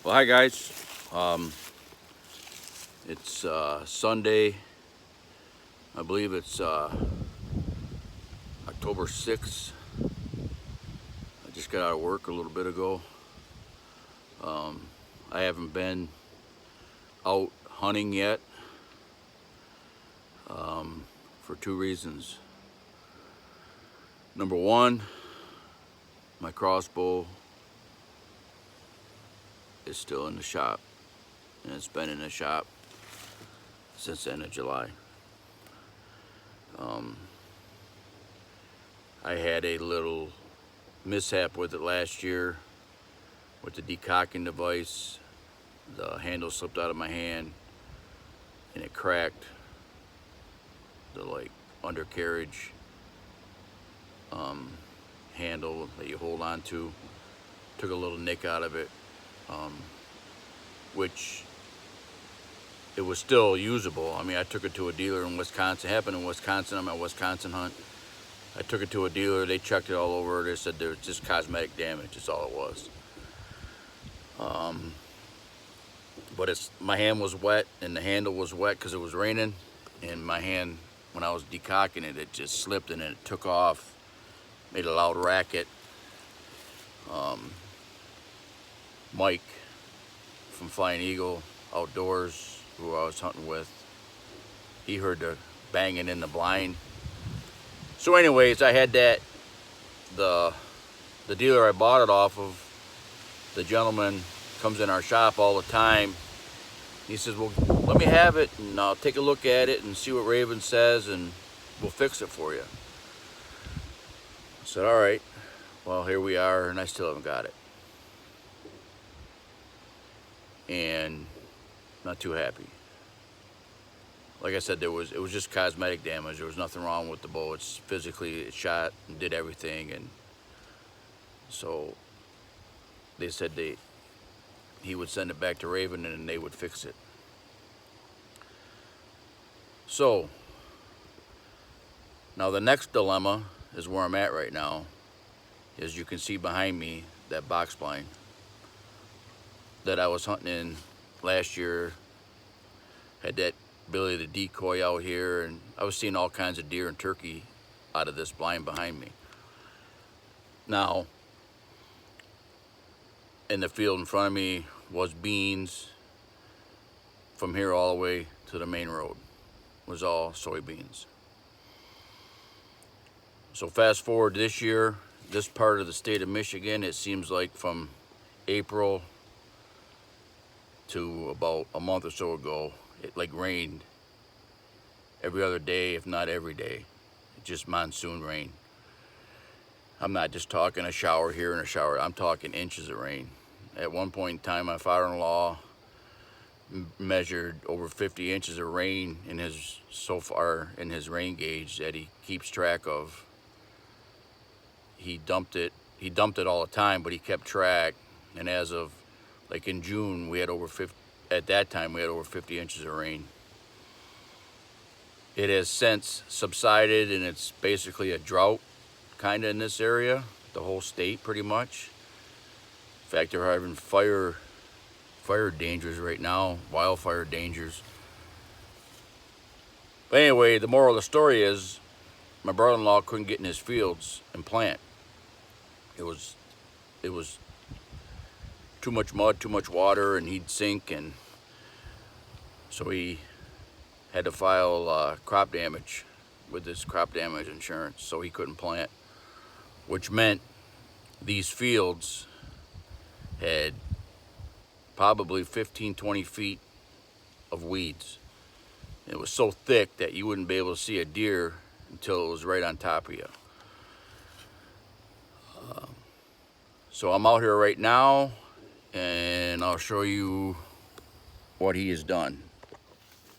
Well, hi guys. Um, it's Sunday. I believe it's October 6th. I just got out of work a little bit ago. I haven't been out hunting yet for two reasons. Number one, my crossbow is still in the shop, and it's been in the shop since the end of July. I had a little mishap with it last year with the decocking device. The handle slipped out of my hand and it cracked the undercarriage handle that you hold on to. Took a little nick out of it, which it was still usable. I mean, I took it to a dealer in Wisconsin. It happened in Wisconsin. I'm at Wisconsin hunt. I took it to a dealer. They checked it all over. They said there was just cosmetic damage. That's all it was. But my hand was wet and the handle was wet because it was raining. And my hand, when I was decocking it, it just slipped and it took off. Made a loud racket. Mike from Flying Eagle Outdoors, who I was hunting with, he heard the banging in the blind. So anyways, I had that, the dealer I bought it off of, the gentleman comes in our shop all the time. He says, well, let me have it and I'll take a look at it and see what Raven says and we'll fix it for you. I said, all right. Well, here we are and I still haven't got it. And not too happy. Like I said, it was just cosmetic damage. There was nothing wrong with the bow. It's physically, it shot and did everything. And so they said he would send it back to Raven and they would fix it. So now the next dilemma is where I'm at right now. As you can see behind me, that box blind that I was hunting in last year, had that ability to decoy out here, and I was seeing all kinds of deer and turkey out of this blind behind me. Now, in the field in front of me was beans. From here all the way to the main road was all soybeans. So fast forward this year, this part of the state of Michigan, it seems like from April to about a month or so ago, it rained every other day, if not every day. Just monsoon rain. I'm not just talking a shower here and a shower, I'm talking inches of rain. At one point in time, my father-in-law measured over 50 inches of rain in his rain gauge that he keeps track of. He dumped it all the time, but he kept track, and as of in June, we had over 50, at that time we had over 50 inches of rain. It has since subsided and it's basically a drought kind of in this area, the whole state pretty much. In fact, they're having fire dangers right now, wildfire dangers. But anyway, the moral of the story is my brother-in-law couldn't get in his fields and plant. It was too much mud, too much water, and he'd sink, and so he had to file crop damage with his crop damage insurance, so he couldn't plant, which meant these fields had probably 15, 20 feet of weeds. It was so thick that you wouldn't be able to see a deer until it was right on top of you. So I'm out here right now and I'll show you what he has done.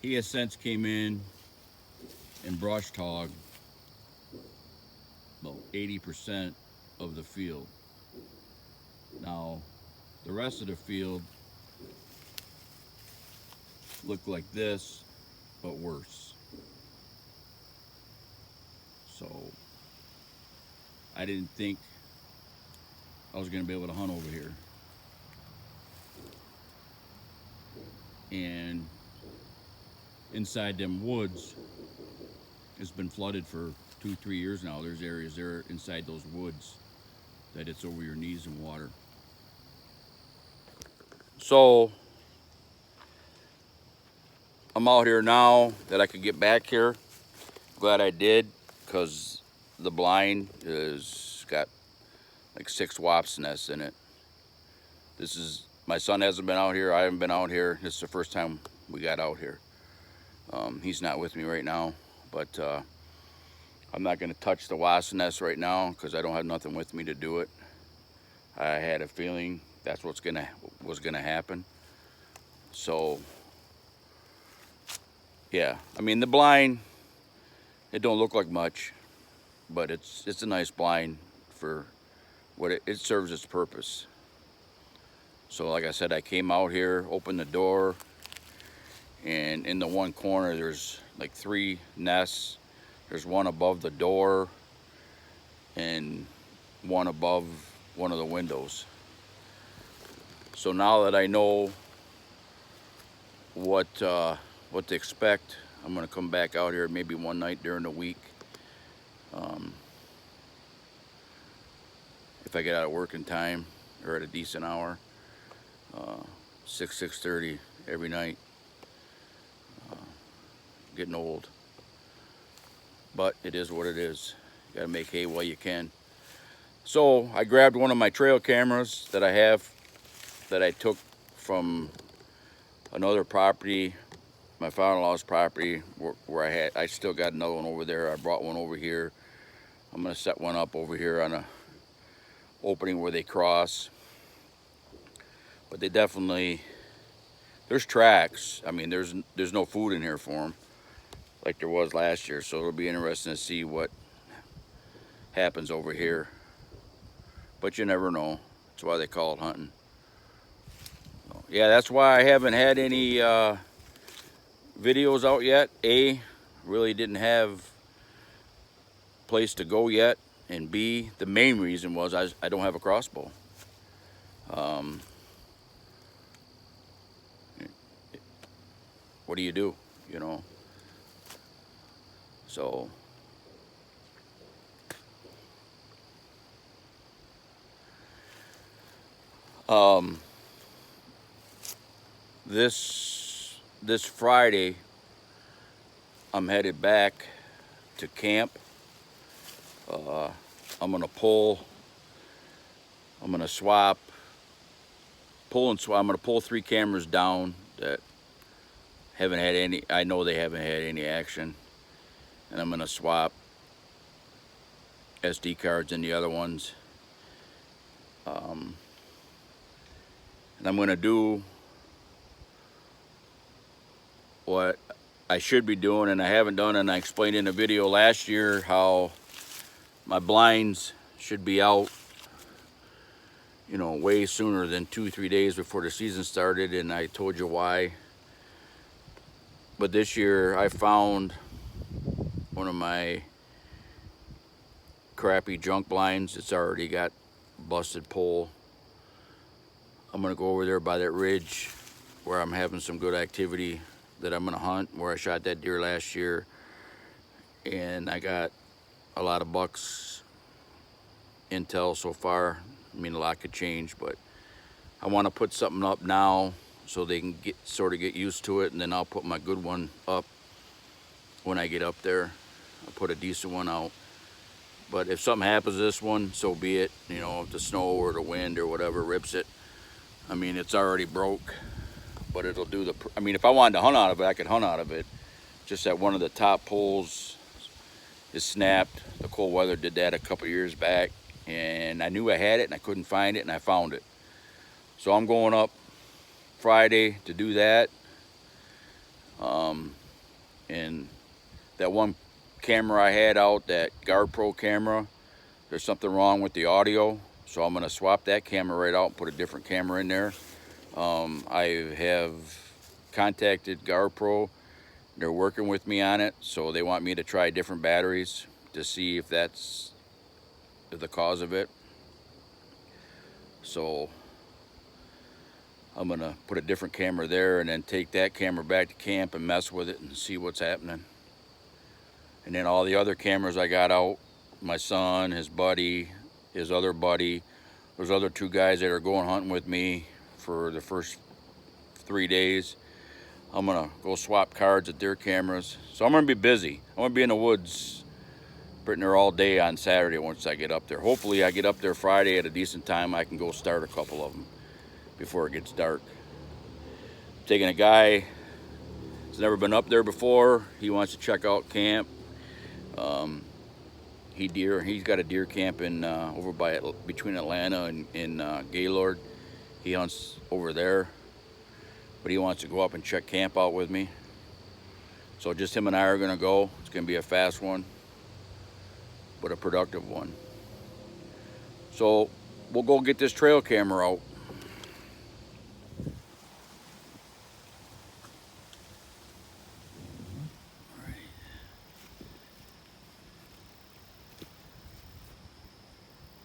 He has since came in and brush hogged about 80% of the field. Now, the rest of the field looked like this, but worse. So I didn't think I was gonna be able to hunt over here. and inside them woods has been flooded for 2-3 years now. There's areas there inside those woods that it's over your knees in water. So I'm out here now that I could get back here. Glad I did, because the blind has got like 6 wasp nests in it. This is, my son hasn't been out here, I haven't been out here. This is the first time we got out here. He's not with me right now, but I'm not gonna touch the wasp nest right now because I don't have nothing with me to do it. I had a feeling that's was gonna happen. So yeah, I mean the blind, it don't look like much, but it's a nice blind for what it serves its purpose. So like I said, I came out here, opened the door, and in the one corner there's like 3 nests. There's one above the door and one above one of the windows. So now that I know what to expect, I'm gonna come back out here maybe one night during the week. If I get out of work in time or at a decent hour, 6:30 every night. Getting old, but it is what it is. You gotta make hay while you can. So I grabbed one of my trail cameras that I have, that I took from another property, my father-in-law's property, where I still got another one over there. I brought one over here. I'm gonna set one up over here on a opening where they cross. But they definitely, there's tracks. I mean, there's no food in here for them like there was last year, so it'll be interesting to see what happens over here. But you never know. That's why they call it hunting. Yeah, that's why I haven't had any videos out yet. Really didn't have a place to go yet, and B, the main reason was I don't have a crossbow. What do, you know? So this Friday I'm headed back to camp. I'm gonna swap, pull and swap. I'm gonna pull 3 cameras down that haven't had any, I know they haven't had any action, and I'm gonna swap SD cards in the other ones. And I'm gonna do what I should be doing and I haven't done, and I explained in a video last year how my blinds should be out, you know, way sooner than 2-3 days before the season started, and I told you why. But this year I found one of my crappy junk blinds. It's already got busted pole. I'm gonna go over there by that ridge where I'm having some good activity that I'm gonna hunt, where I shot that deer last year, and I got a lot of bucks intel so far. I mean, a lot could change, but I want to put something up now so they can sort of get used to it, and then I'll put my good one up when I get up there. I'll put a decent one out. But if something happens to this one, so be it. You know, if the snow or the wind or whatever rips it, I mean, it's already broke, but it'll do the, I mean, if I wanted to hunt out of it, I could hunt out of it. Just that one of the top poles is snapped. The cold weather did that a couple years back, and I knew I had it and I couldn't find it, and I found it. So I'm going up Friday to do that. And that one camera I had out, that Guard Pro camera, there's something wrong with the audio, so I'm gonna swap that camera right out and put a different camera in there. I have contacted Guard Pro. They're working with me on it, so they want me to try different batteries to see if that's the cause of it. So I'm gonna put a different camera there and then take that camera back to camp and mess with it and see what's happening. And then all the other cameras I got out, my son, his buddy, his other buddy, those other 2 guys that are going hunting with me for the first 3 days, I'm gonna go swap cards at their cameras. So I'm gonna be busy. I'm gonna be in the woods pretty near all day on Saturday once I get up there. Hopefully I get up there Friday at a decent time. I can go start a couple of them before it gets dark. I'm taking a guy that's never been up there before. He wants to check out camp. He's got a deer camp in over by between Atlanta and Gaylord. He hunts over there, but he wants to go up and check camp out with me. So just him and I are gonna go. It's gonna be a fast one, but a productive one. So we'll go get this trail camera out.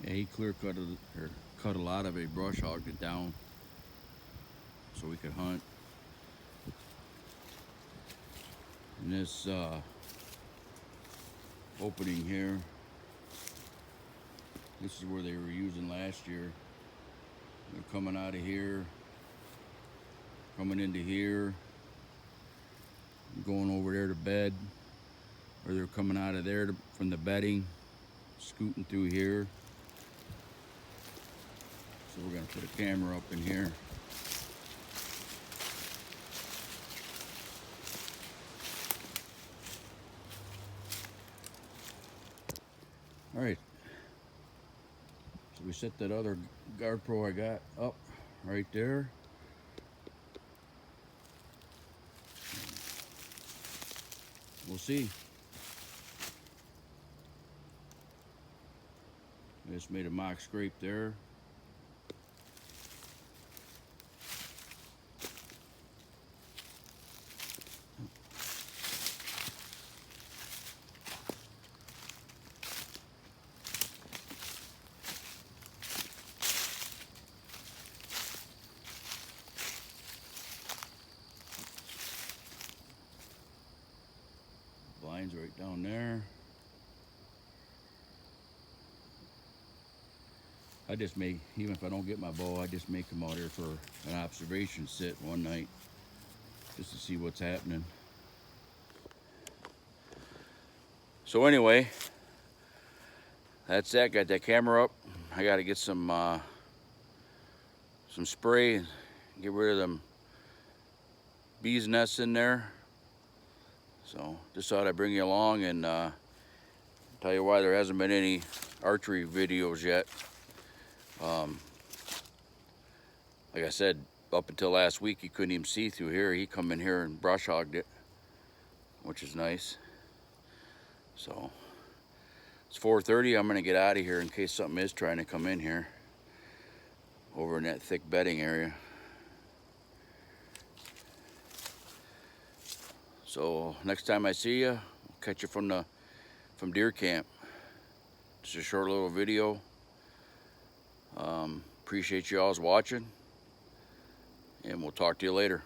Yeah, he cut a lot of a brush, hogged it down so we could hunt. And this opening here, this is where they were using last year. They're coming out of here, coming into here, going over there to bed, or they're coming out of there from the bedding, scooting through here. So we're gonna put a camera up in here. All right, so we set that other Guard Pro I got up right there. We'll see. I just made a mock scrape there. Blinds right down there. I just make, even if I don't get my bow, I just make them out here for an observation sit one night just to see what's happening. So anyway, that's that. Got that camera up. I got to get some spray and get rid of them bees nests in there. So just thought I'd bring you along and tell you why there hasn't been any archery videos yet. Like I said, up until last week, you couldn't even see through here. He come in here and brush hogged it, which is nice. So it's 4:30. I'm gonna get out of here in case something is trying to come in here over in that thick bedding area. So next time I see you, I'll catch you from deer camp. Just a short little video. Appreciate you all's watching, and we'll talk to you later.